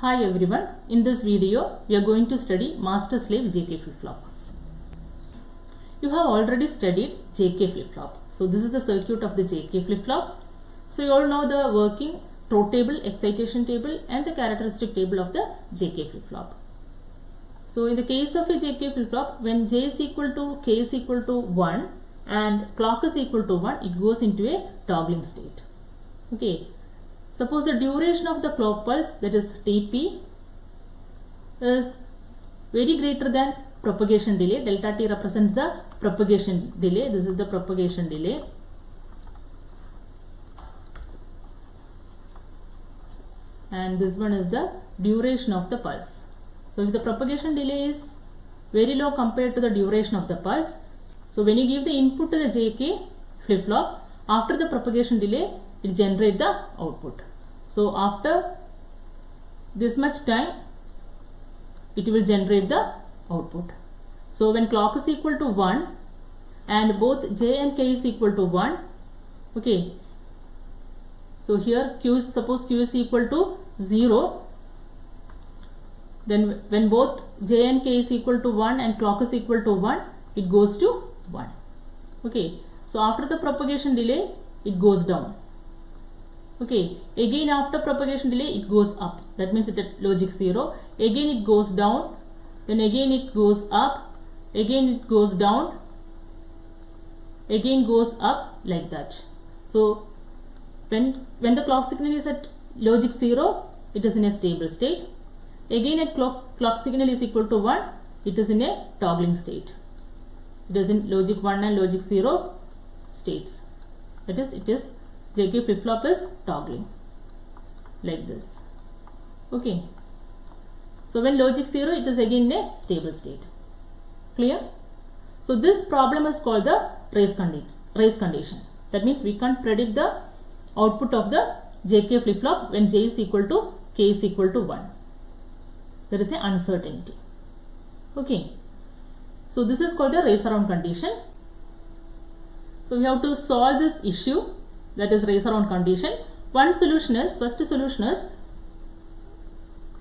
Hi everyone, in this video we are going to study master slave JK flip-flop. You have already studied JK flip-flop. So this is the circuit of the JK flip-flop. So you all know the working truth table, excitation table and the characteristic table of the JK flip-flop. So in the case of a JK flip-flop, when J is equal to K is equal to 1 and clock is equal to 1, it goes into a toggling state. Okay. Suppose the duration of the clock pulse, that is Tp, is very greater than propagation delay. Delta T represents the propagation delay. This is the propagation delay. And this one is the duration of the pulse. So if the propagation delay is very low compared to the duration of the pulse, so when you give the input to the JK flip-flop, after the propagation delay, it generates the output. So after this much time, it will generate the output. So when clock is equal to 1 and both J and K is equal to 1, okay. So here suppose Q is equal to 0. Then when both J and K is equal to 1 and clock is equal to 1, it goes to 1. Okay. So after the propagation delay, it goes down. Okay, again after propagation delay it goes up, that means it at logic 0, again it goes down, then again it goes up, again it goes down, again goes up, like that. So when the clock signal is at logic 0, it is in a stable state. Again at clock signal is equal to 1, it is in a toggling state. It is in logic 1 and logic 0 states. That is, it is JK flip-flop is toggling like this. Okay. So when logic 0, it is again in a stable state. Clear? So this problem is called the race condition. That means we can't predict the output of the JK flip-flop when J is equal to K is equal to 1. There is an uncertainty. Okay. So this is called the race around condition. So we have to solve this issue, that is race around condition. First solution is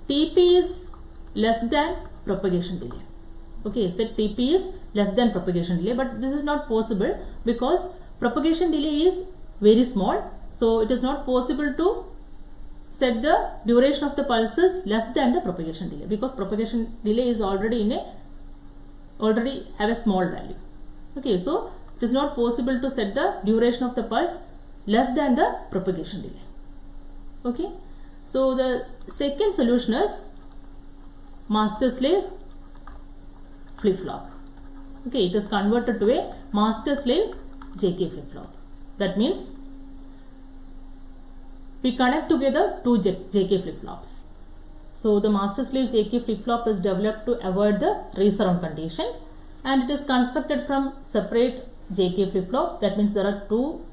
Tp is less than propagation delay. Okay, set Tp is less than propagation delay, but this is not possible because propagation delay is very small. So it is not possible to set the duration of the pulses less than the propagation delay, because propagation delay is already have a small value. Okay, so it is not possible to set the duration of the pulse less than the propagation delay. Okay. So the second solution is master slave flip-flop. Okay, it is converted to a master slave JK flip-flop. That means we connect together two JK flip-flops. So the master slave JK flip-flop is developed to avoid the race around condition, and it is constructed from separate JK flip-flop. That means there are two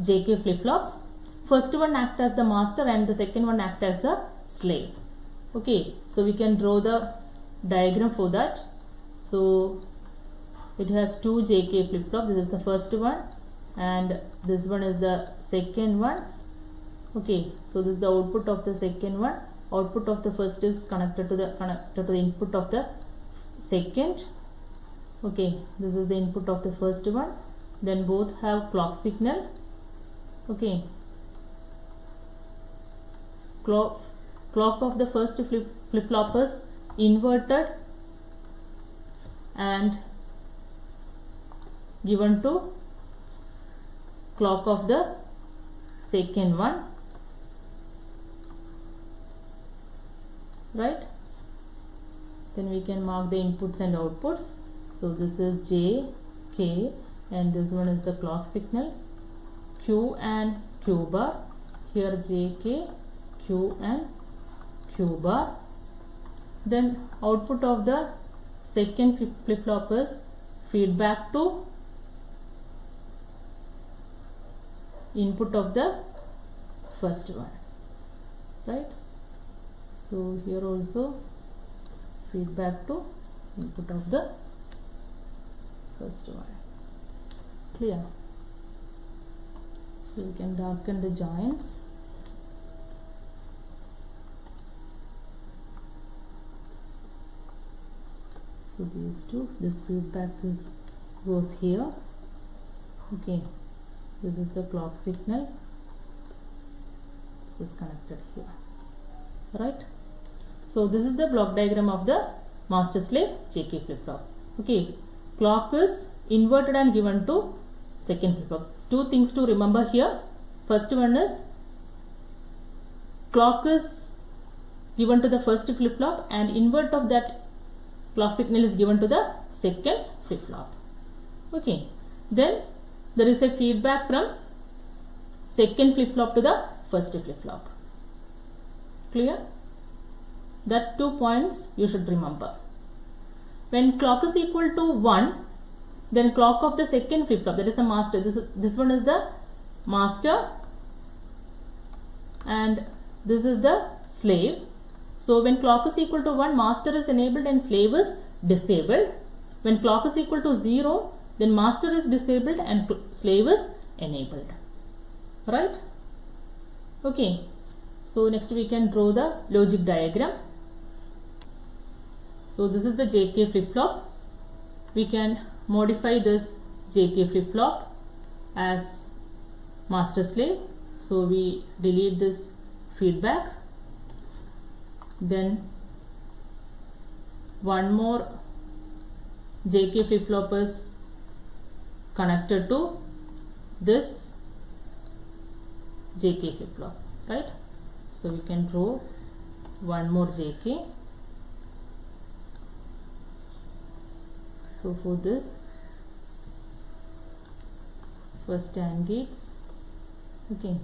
JK flip-flops. First one acts as the master and the second one acts as the slave. Okay, so we can draw the diagram for that. So it has two JK flip-flop. This is the first one and this one is the second one. Okay, so this is the output of the second one. Output of the first is connected to the input of the second. Okay, this is the input of the first one. Then both have clock signal. Okay, clock of the first flip-flop is inverted and given to clock of the second one, right? Then we can mark the inputs and outputs. So this is J, K and this one is the clock signal, Q and Q bar. Here JK, Q and Q bar. Then output of the second flip-flop is feedback to input of the first one, right? So here also feedback to input of the first one. Clear? So we can darken the joints. So these two, this feedback goes here. Okay, this is the clock signal, this is connected here, right? So this is the block diagram of the master slave JK flip flop. Okay, clock is inverted and given to second flip flop. Two things to remember here. First one is clock is given to the first flip flop and invert of that clock signal is given to the second flip flop. Okay, then there is a feedback from second flip flop to the first flip flop. Clear? That 2 points you should remember. When clock is equal to 1, then clock of the second flip flop, that is the master, this one is the master and this is the slave. So when clock is equal to 1, master is enabled and slave is disabled. When clock is equal to 0, then master is disabled and slave is enabled. Right? Okay. So next we can draw the logic diagram. So this is the JK flip flop. We can modify this JK flip flop as master slave. So we delete this feedback. Then one more JK flip flop is connected to this JK flip flop, right? So we can draw one more JK. So for this, first AND gates, okay,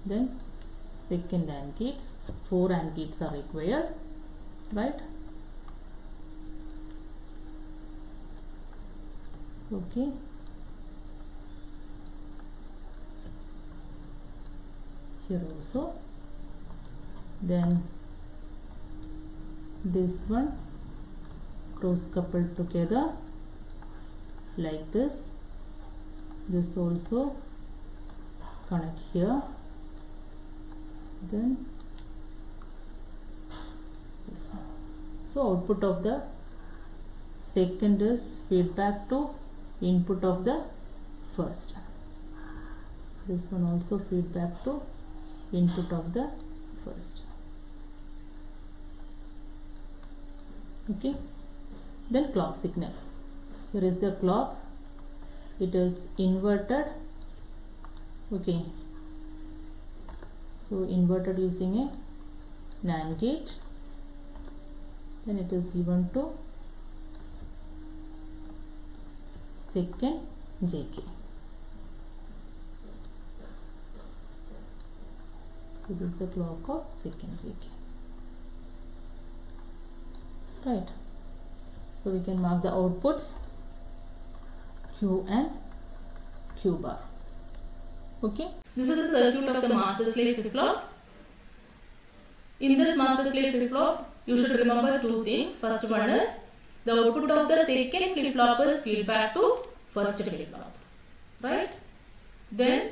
then second AND gates, 4 AND gates are required, right? Okay. Here also, then this one cross coupled together like this. This also connect here, then this one. So output of the second is feedback to input of the first. This one also feedback to input of the first. Okay, then clock signal. Here is the clock, it is inverted. Okay, so inverted using a NAND gate, then it is given to second JK. So this is the clock of second JK, right? So we can mark the outputs Q and Q bar. Okay, this is the circuit of the master slave flip flop. In this master slave flip flop, you should remember two things. First one is the output of the second flip flop is feedback to first flip flop, right? Then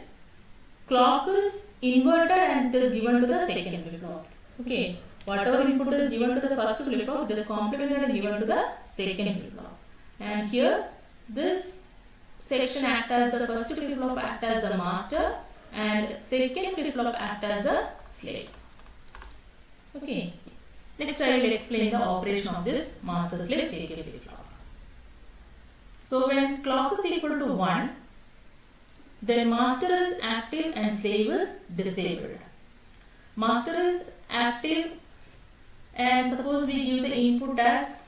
clock is inverted and it is given to the second flip flop. Okay, whatever input is given to the first flip flop, it is complemented and given to the second flip flop. And here this section acts as the first flip flop acts as the master and second flip flop acts as the slave. Okay, next I will explain the operation of this master slave JK flip flop. So when clock is equal to 1, then master is active and slave is disabled. Master is active and suppose we give the input as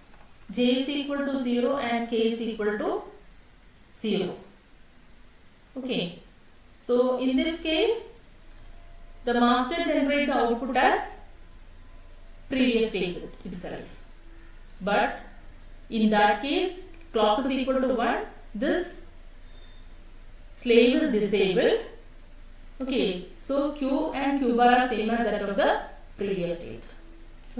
J is equal to 0 and K is equal to 0. Okay, so in this case the master generates the output as previous state itself, but in that case clock is equal to 1, this slave is disabled. Okay, so Q and Q bar are same as that of the previous state.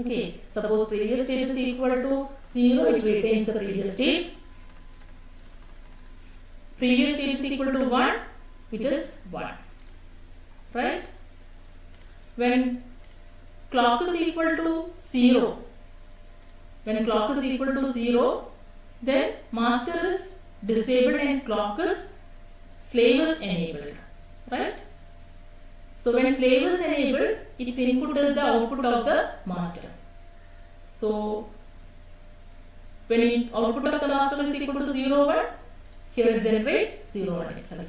Okay, suppose previous state is equal to 0, it retains the previous state. Previous state is equal to 1, it is 1, right? When clock is equal to 0, when clock is equal to 0, then master is disabled and clock is slave is enabled, right? So when slave is enabled, its input is the output of the master. So when output of the master is equal to 0, 1, here generate 0, 1 itself.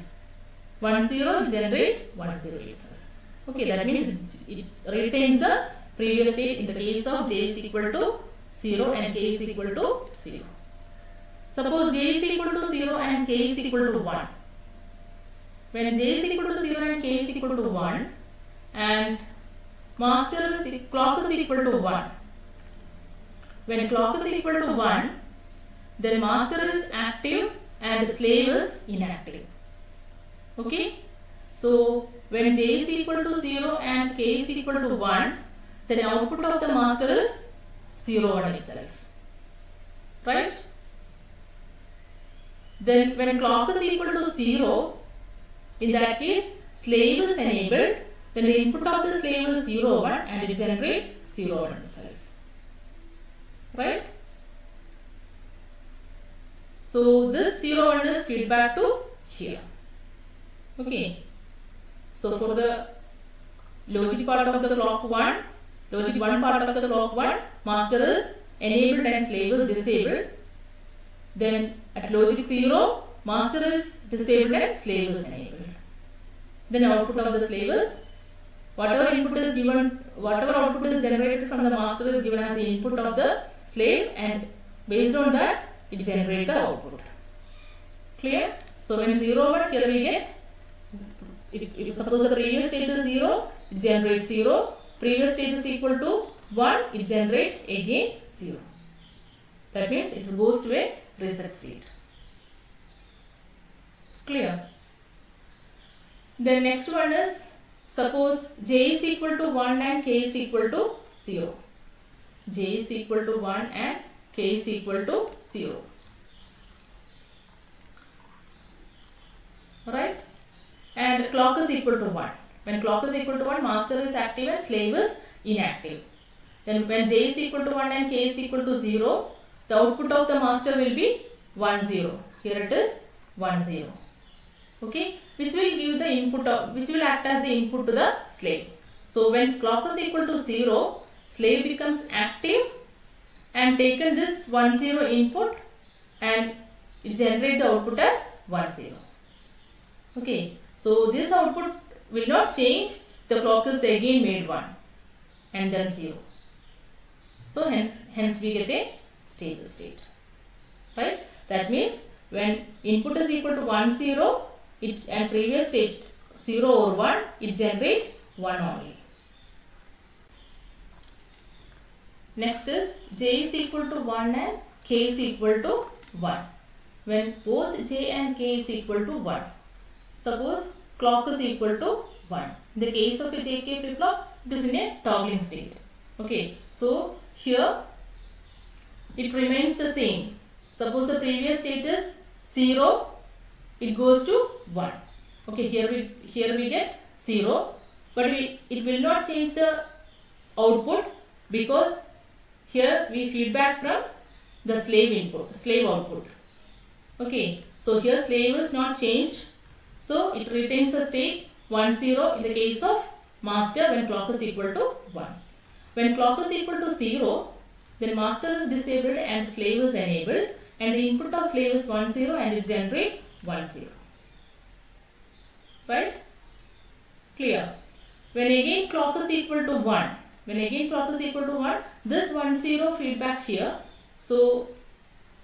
1, 0, generate 1, 0 itself. Okay, that means it retains the previous state in the case of j is equal to 0 and k is equal to 0. Suppose j is equal to 0 and k is equal to 1. When j is equal to 0 and k is equal to 1 and clock is equal to 1. When clock is equal to 1, then master is active and slave is inactive. Okay. So when j is equal to 0 and k is equal to 1, then output of the master is 0, 1 itself. Right? Then when clock is equal to 0, in that case slave is enabled, then the input of the slave is 0, 1 and it generates 0, 1 itself. Right? So this 0, 1 is feedback to here. Okay. So for the logic part of the clock 1, logic 1 part of the clock 1, master is enabled and slave is disabled. Then at logic 0, master is disabled and slave is enabled. Then output of the slave is whatever input is given, whatever output is generated from the master is given as the input of the slave, and based on that it generates the output. Clear? So when 0, 1, here we get, if suppose the previous state is 0, it generates 0. Previous state is equal to 1, it generates again 0. That means it goes to a reset state. Clear? The next one is, suppose j is equal to 1 and k is equal to 0. J is equal to 1 and k is equal to 0. Right? And clock is equal to 1. When clock is equal to 1, master is active and slave is inactive. Then when j is equal to 1 and k is equal to 0, the output of the master will be 1, 0. Here it is 1, 0. Okay, which will give the input of, which will act as the input to the slave. So when clock is equal to 0, slave becomes active and taken this 1, 0 input and it generate the output as 1, 0. Okay, so this output will not change. The clock is again made 1 and then 0. So hence we get a stable state. Right? That means when input is equal to 1, 0, it and previous state 0 or 1, it generates 1 only. Next is j is equal to 1 and k is equal to 1. When both j and k is equal to 1. Suppose clock is equal to 1. In the case of a JK flip-flop, it is in a toggling state. Okay, so here it remains the same. Suppose the previous state is 0, it goes to 1. Okay, here we get 0, but it will not change the output because here we feedback from the slave output. Okay, so here slave is not changed, so it retains the state 1, 0 in the case of master when clock is equal to 1. When clock is equal to 0, then master is disabled and slave is enabled, and the input of slave is 1, 0 and it generates 1, 0. Right? Clear? When again clock is equal to 1, this 1, 0 feedback here. So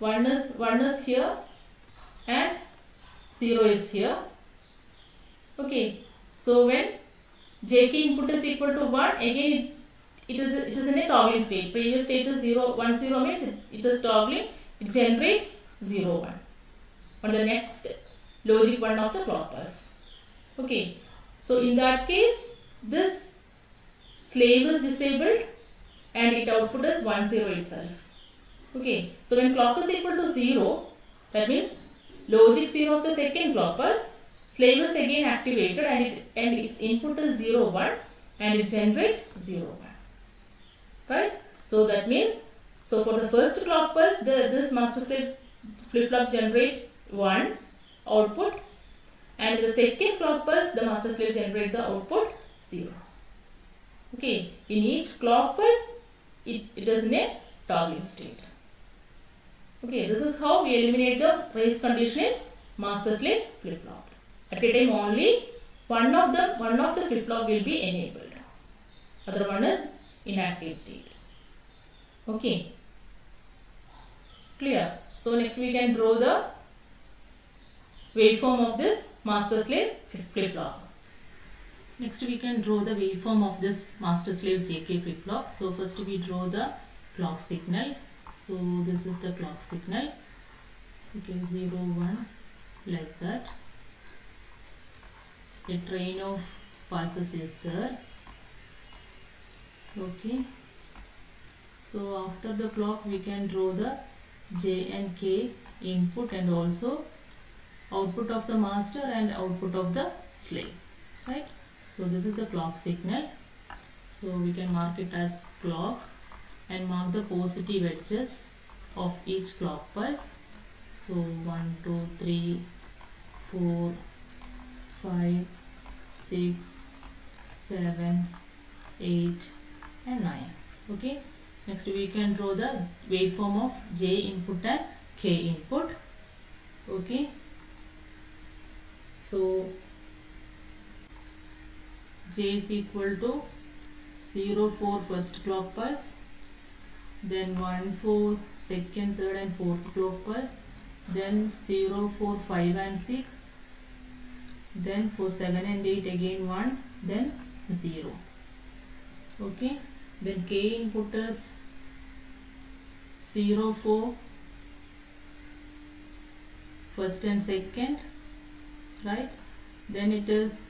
1 is here and 0 is here. Okay. So when JK input is equal to 1, again it is in a toggling state. Previous state is 0, 1, 0 means it is toggling. It generates 0, 1 on the next logic 1 of the clock pulse. Okay. So in that case, this slave is disabled and it output is 1, 0 itself. Okay. So when clock is equal to 0, that means logic 0 of the second clock pulse, slave is again activated and its input is 0, 1 and it generates 0, 1. Right? So that means, so for the first clock pulse, this master slave flip-flops generate 1 output, and in the second clock pulse the master slave generate the output 0. Okay, in each clock pulse it is in a toggling state. Okay, this is how we eliminate the race condition in master slave flip-flop. At a time only one of the flip-flop will be enabled. Other one is inactive state. Okay, clear. So next we can draw the waveform of this master slave flip-flop. Next we can draw the waveform of this master slave JK flip-flop. So first we draw the clock signal. So this is the clock signal. Okay, 0, 1, like that. A train of pulses is there. Okay. So after the clock we can draw the J and K input and also output of the master and output of the slave, right? So this is the clock signal. So we can mark it as clock and mark the positive edges of each clock pulse. So 1, 2, 3, 4, 5, 6, 7, 8 and 9. Okay. Next we can draw the waveform of J input and K input. Okay. So J is equal to 0, 4 first clock pulse, then 1, 4 second, third and fourth clock pulse, then 0, 4, 5 and 6, then for 7 and 8 again 1, then 0. Okay, then K input is 0, 4 first and second, right? Then it is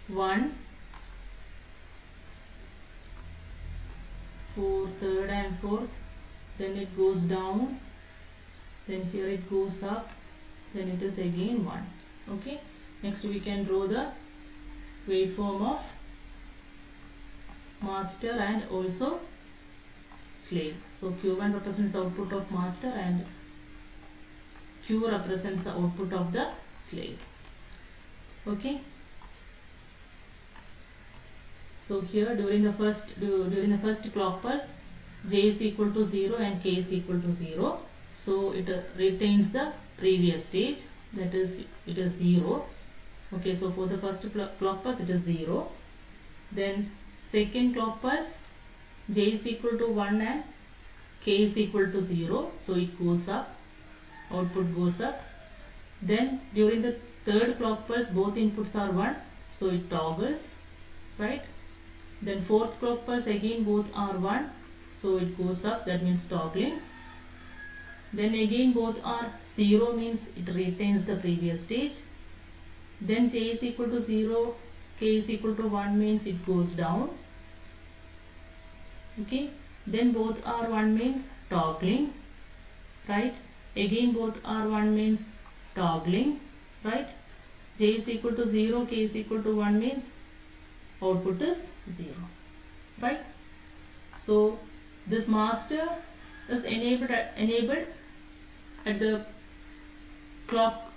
1 for third and fourth, then it goes down, then here it goes up, then it is again 1. Okay, next we can draw the waveform of master and also slave. So Q1 represents the output of master and Q represents the output of the slave. Okay. So here during the first clock pulse, J is equal to 0 and K is equal to 0. So it retains the previous stage, that is it is 0. Okay, so for the first clock pulse it is 0. Then second clock pulse, J is equal to 1 and K is equal to 0. So it goes up, output goes up. Then during the third clock pulse both inputs are 1, so it toggles, right? Then fourth clock pulse again both are 1, so it goes up, that means toggling. Then again both are 0, means it retains the previous stage. Then J is equal to 0, K is equal to 1 means it goes down. Okay, then both are 1 means toggling, right? Again both are 1 means toggling, right? J is equal to 0, K is equal to 1 means output is 0, right? So this master is enabled at the clock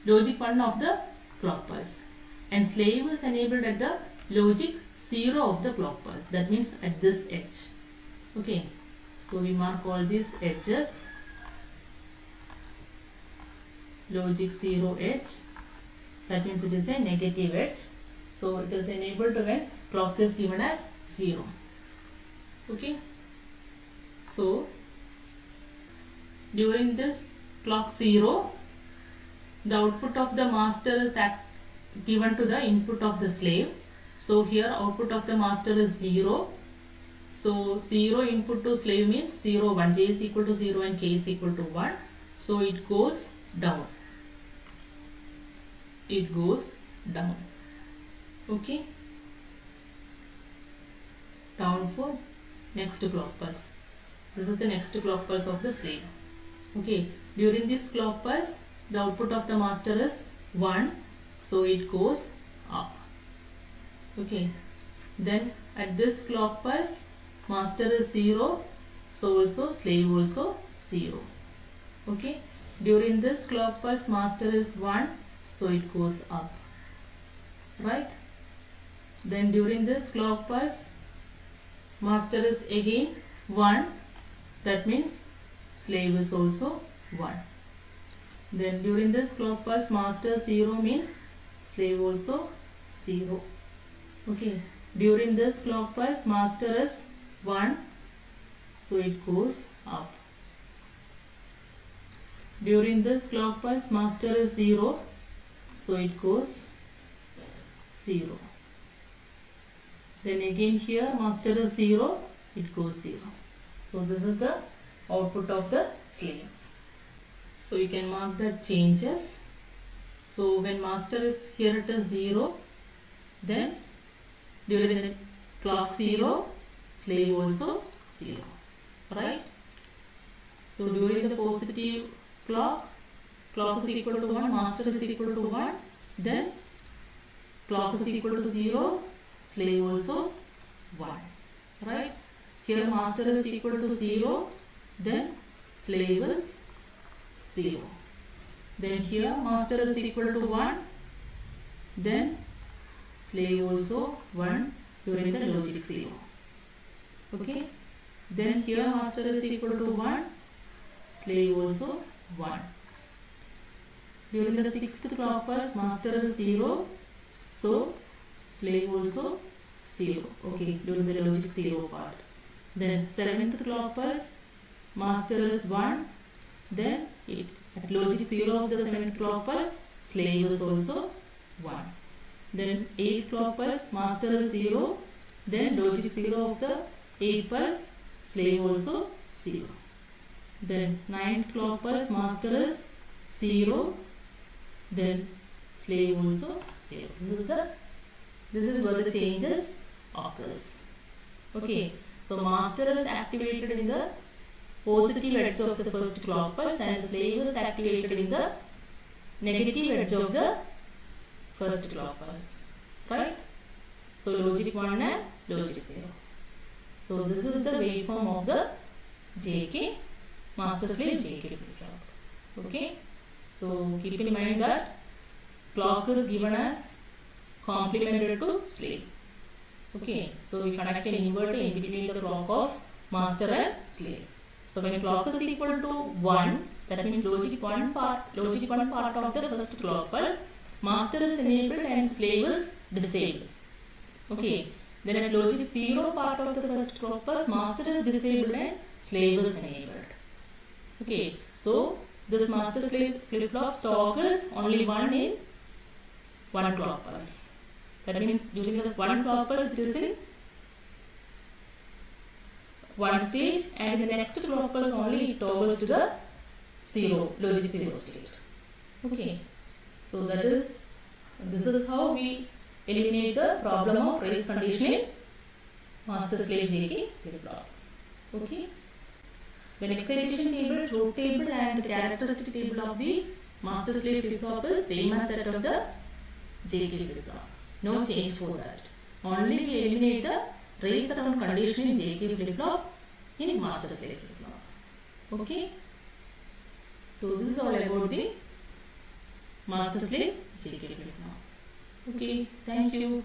logic 1 of the clock pulse, and slave is enabled at the logic 0 of the clock pulse, that means at this edge. Okay, so we mark all these edges. Logic 0 edge, that means it is a negative edge, so it is enabled when clock is given as 0. Okay, so during this clock 0, the output of the master is given to the input of the slave. So here output of the master is 0. So 0 input to slave means 0, 1. J is equal to 0 and K is equal to 1. So it goes down. It goes down. Okay. Down for next clock pulse. This is the next clock pulse of the slave. Okay. During this clock pulse, the output of the master is 1. So it goes up. Okay. Then at this clock pulse, master is 0. So also slave also 0. Okay, during this clock pulse master is 1, so it goes up, right? Then during this clock pulse master is again 1, that means slave is also 1. Then during this clock pulse master 0 means slave also 0. Okay, during this clock pulse master is 1, so it goes up. During this clock pulse master is 0, so it goes 0. Then again here master is 0, it goes 0. So this is the output of the slave. So you can mark the changes. So when master is here, it is 0, then during the clock 0, slave also 0, right? So during the positive clock is equal to 1, master is equal to 1, then clock is equal to 0, slave also 1, right? Here master is equal to 0, then slave is 0. Then here master is equal to 1, then slave also 1 during the logic 0. Okay, then here master is equal to 1, slave also 1. During the 6th clock pulse master is 0, so slave also 0. Okay, during the logic 0 part. Then 7th clock pulse master is 1, then at logic 0 of the 7th clock pulse slave is also 1. Then 8th clock pulse master is 0, then logic 0 of the 8th pulse slave also 0. Then 9th clock pulse master is 0, then slave also 0. This is where the changes occurs. Okay, so master is activated in the positive edge of the first clock pulse and slave is activated in the negative edge of the first clock pulse, right? So logic 1 and logic 0. So this is the waveform of the JK master slave JK flip-flop. Okay, so keep in mind that clock is given as complementary to slave. Okay, so we connect an inverter in between the clock of master and slave. So when clock is equal to 1, that means logic 1 part of the first clock pulse, master is enabled and slave is disabled. Okay, then at logic 0 part of the first clock pulse, master is disabled and slave is enabled. Okay, so this master slave flip-flop toggles only one in one clock pulse. That means during the one clock pulse it is in one stage, and in the next clock pulse only it toggles to the logic 0 state. Okay, so this is how we eliminate the problem of race condition in master slave JK flip-flop. Okay, when excitation table, truth table and characteristic table of the master slave flip-flop is same as that of the JK flip-flop. No change for that. Only we eliminate the race around condition in JK flip-flop in master slave flip-flop. Okay, so this is all about the master slave JK flip-flop. Okay, thank you.